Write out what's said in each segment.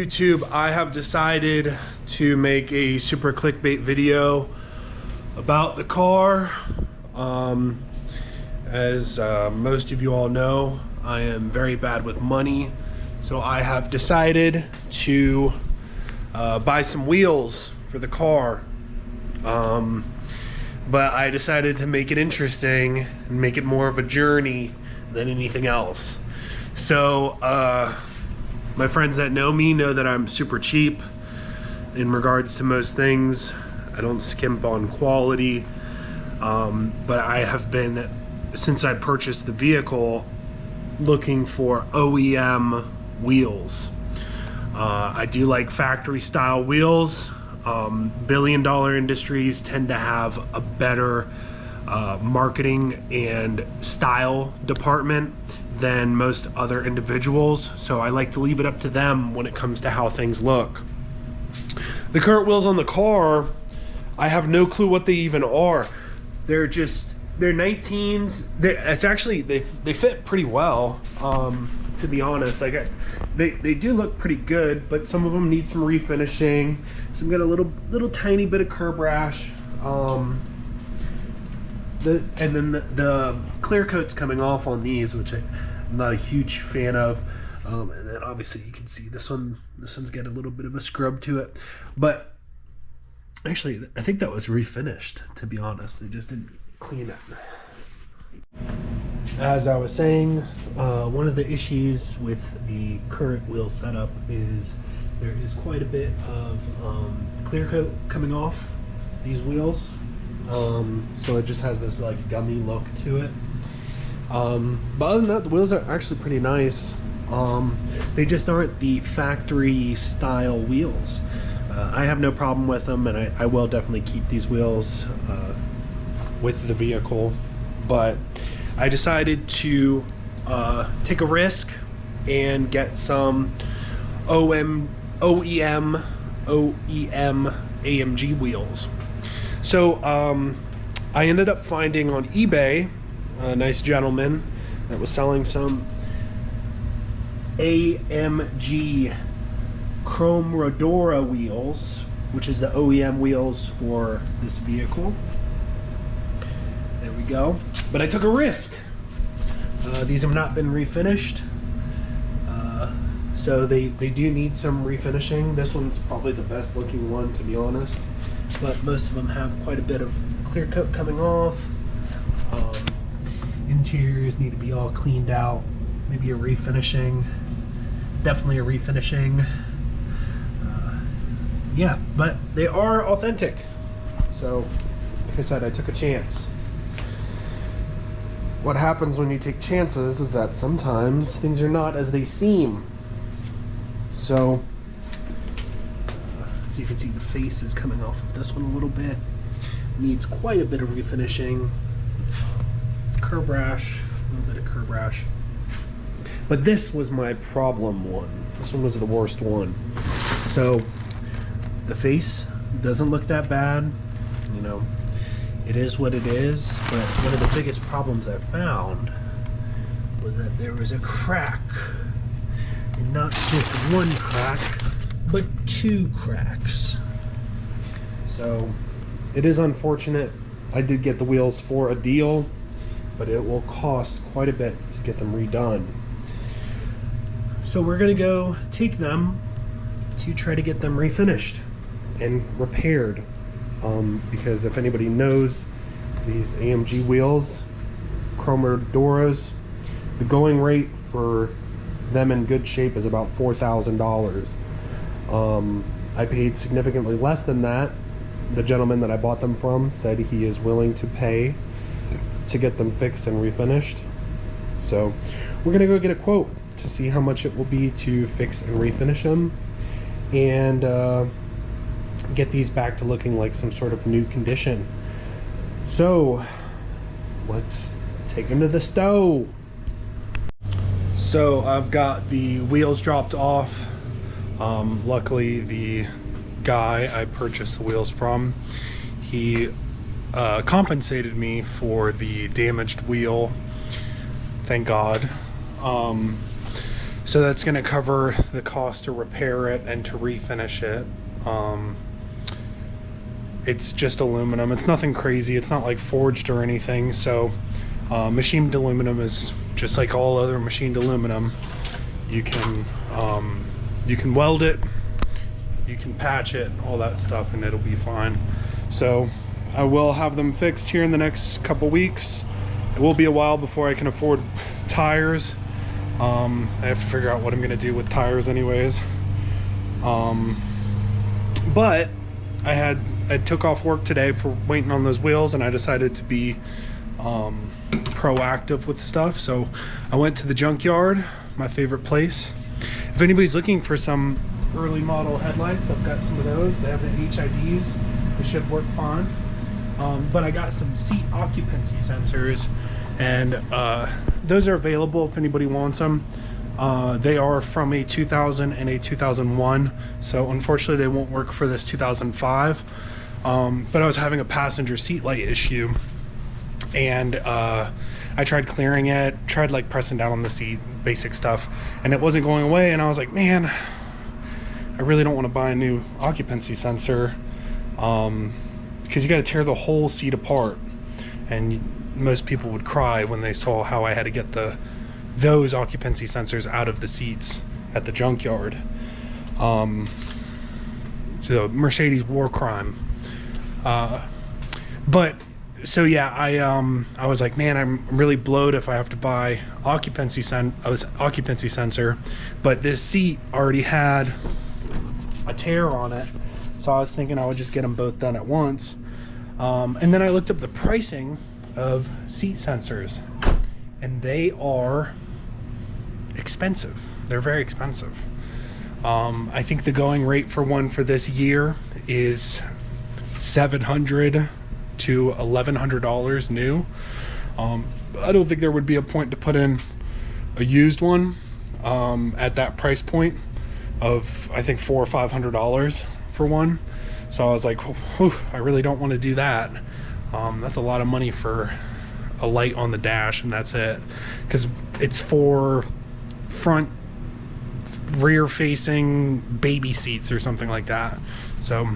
YouTube, I have decided to make a super clickbait video about the car. As most of you all know, I am very bad with money, so I have decided to buy some wheels for the car. But I decided to make it interesting and make it more of a journey than anything else. So my friends that know me know that I'm super cheap in regards to most things. I don't skimp on quality, but I have been, since I purchased the vehicle, looking for OEM wheels. I do like factory style wheels. Billion-dollar industries tend to have a better marketing and style department than most other individuals, so I like to leave it up to them when it comes to how things look. The current wheels on the car, I have no clue what they even are. They're 19s. They fit pretty well, to be honest. Like they do look pretty good, but some of them need some refinishing. Some got a little tiny bit of curb rash. And then the clear coat's coming off on these, which I'm not a huge fan of. And then obviously you can see this one's got a little bit of a scrub to it. But actually, I think that was refinished, to be honest. They just didn't clean it. As I was saying, one of the issues with the current wheel setup is there is quite a bit of clear coat coming off these wheels. So it just has this like gummy look to it. But other than that, the wheels are actually pretty nice. They just aren't the factory style wheels. I have no problem with them, and I will definitely keep these wheels with the vehicle. But I decided to take a risk and get some OEM AMG wheels. So I ended up finding on eBay a nice gentleman that was selling some AMG Chrome Rodora wheels, which is the OEM wheels for this vehicle. There we go. But I took a risk. These have not been refinished, so they do need some refinishing. This one's probably the best looking one, to be honest, but most of them have quite a bit of clear coat coming off. Interiors need to be all cleaned out, maybe a refinishing, definitely a refinishing. Yeah, but they are authentic, so like I said, I took a chance. What happens when you take chances is that sometimes things are not as they seem. So as you can see, the face is coming off of this one a little bit. Needs quite a bit of refinishing. Curb rash, a little bit of curb rash. But this was my problem one. This one was the worst one. So the face doesn't look that bad, you know. It is what it is, but one of the biggest problems I found was that there was a crack. And not just one crack, but two cracks. So it is unfortunate. I did get the wheels for a deal, but it will cost quite a bit to get them redone. So we're gonna go take them to try to get them refinished and repaired. Because if anybody knows these AMG wheels, Chrome Rodoras, the going rate for them in good shape is about $4,000. I paid significantly less than that. The gentleman that I bought them from said he is willing to pay to get them fixed and refinished. So we're gonna go get a quote to see how much it will be to fix and refinish them, and get these back to looking like some sort of new condition. So let's take them to the stove. So I've got the wheels dropped off. Luckily the guy I purchased the wheels from, he compensated me for the damaged wheel, thank God. So that's going to cover the cost to repair it and to refinish it. It's just aluminum. It's nothing crazy. It's not like forged or anything. So machined aluminum is just like all other machined aluminum. You can weld it, you can patch it, all that stuff, and it'll be fine. So I will have them fixed here in the next couple weeks. It will be a while before I can afford tires. I have to figure out what I'm gonna do with tires anyways. But I took off work today for waiting on those wheels, and I decided to be proactive with stuff. So I went to the junkyard, my favorite place. If anybody's looking for some early model headlights, I've got some of those. They have the HIDs. They should work fine. But I got some seat occupancy sensors, and those are available if anybody wants them. They are from a 2000 and a 2001, so unfortunately they won't work for this 2005. But I was having a passenger seat light issue, and I tried clearing it, tried like pressing down on the seat, basic stuff, and it wasn't going away. And I was like, man, I really don't want to buy a new occupancy sensor, because you got to tear the whole seat apart, and most people would cry when they saw how I had to get those occupancy sensors out of the seats at the junkyard. So Mercedes war crime. But so yeah, I was like, man, I'm really blowed if I have to buy occupancy sensor, but this seat already had a tear on it, so I was thinking I would just get them both done at once. And then I looked up the pricing of seat sensors, and they are expensive. They're very expensive. I think the going rate for one for this year is $700 to $1,100 new. I don't think there would be a point to put in a used one at that price point of, I think, $400 or $500 for one. So I was like, whew, I really don't want to do that. That's a lot of money for a light on the dash, and that's it, because it's for front rear facing baby seats or something like that. So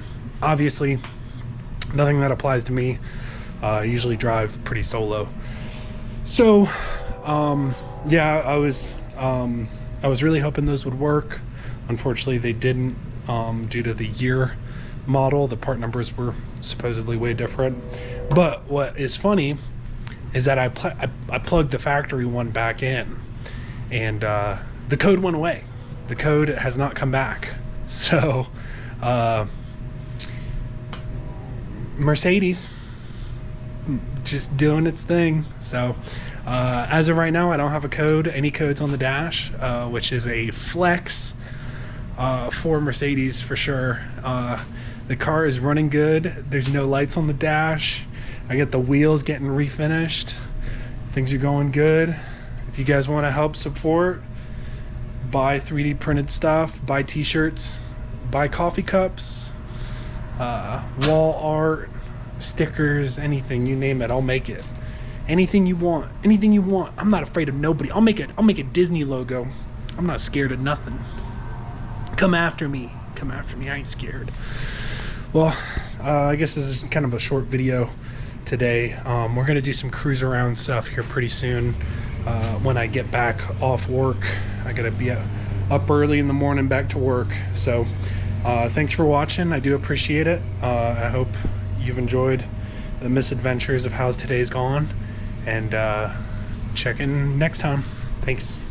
obviously nothing that applies to me. I usually drive pretty solo. So yeah, I was really hoping those would work. Unfortunately they didn't, due to the year model. The part numbers were supposedly way different. But what is funny is that I plugged the factory one back in, and the code went away. The code has not come back. So Mercedes just doing its thing. So as of right now, I don't have a code, any codes on the dash, which is a flex for Mercedes for sure. The car is running good. There's no lights on the dash. I get the wheels getting refinished. Things are going good. If you guys want to help support, buy 3D printed stuff, buy t-shirts, buy coffee cups, wall art, stickers, anything, you name it, I'll make it. Anything you want, anything you want. I'm not afraid of nobody. I'll make a Disney logo. I'm not scared of nothing. Come after me. Come after me. I ain't scared. Well, I guess this is kind of a short video today. We're gonna do some cruise around stuff here pretty soon. When I get back off work, I gotta be up early in the morning back to work. So thanks for watching. I do appreciate it. I hope you've enjoyed the misadventures of how today's gone, and check in next time. Thanks.